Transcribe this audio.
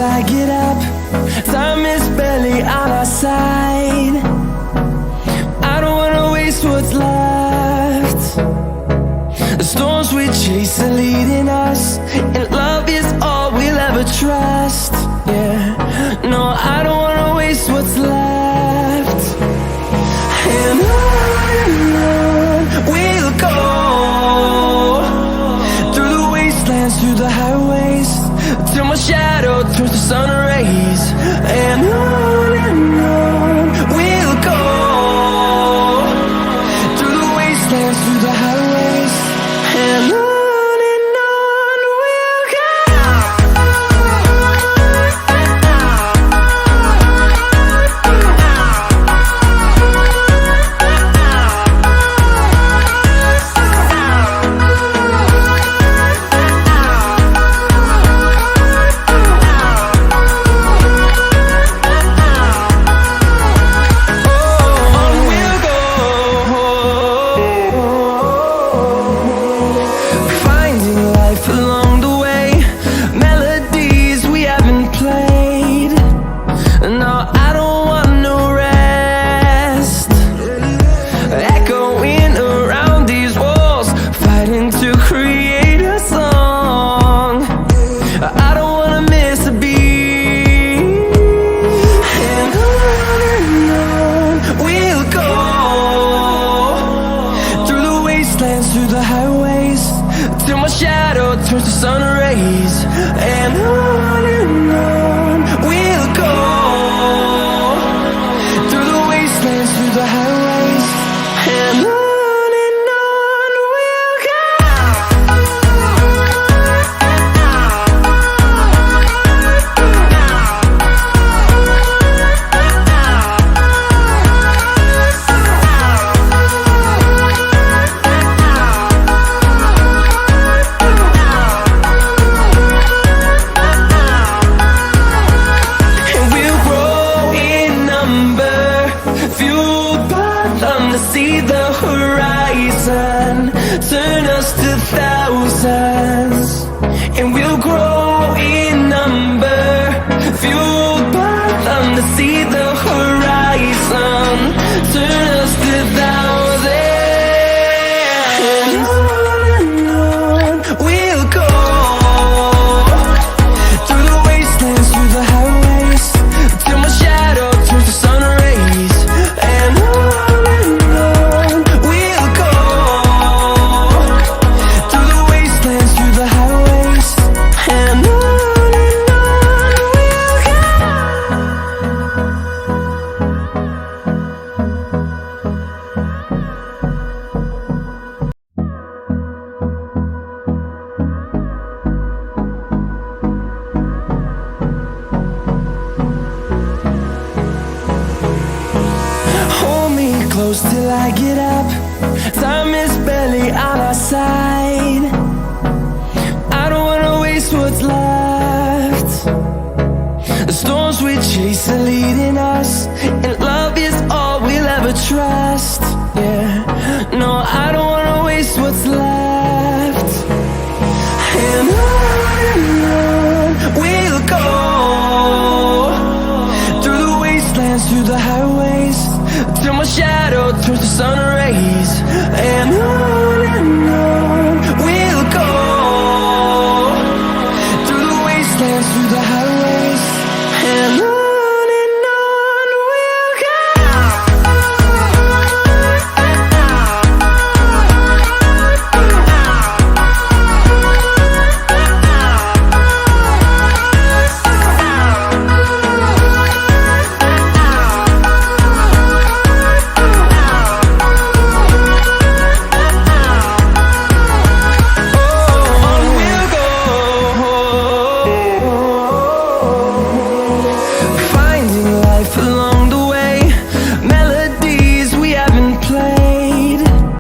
I get up. Time is barely on our side. I don't wanna waste what's left. The storms we chase are leading us, and love is all we'll ever trust. Yeah, no, I don't wanna waste what's left. And on we'll go, through the wastelands, through the highways, till my shadow turns to sun rays. And on we'll go, through the wastelands, through the highways, and on we'll go. Through the highways, till my shadow turns to sun rays. And on we'll go, through the wastelands, through the highways, and on we'll go. See the horizon, turn us to thousands, and we'll grow in number, fueled by them. To see the horizon, turn us to thousands, and on we'll go, through the wastelands, through the highways, till my shadow turns to sun rays. And close till I get up. Time is barely on our side. I don't wanna waste what's left. The storms we chase are leading us, and love is all we'll ever trust. Yeah, no, I don't wanna waste what's left. And on we'll go, through the wastelands, through the highways, till my shadow turns to sun rays. And on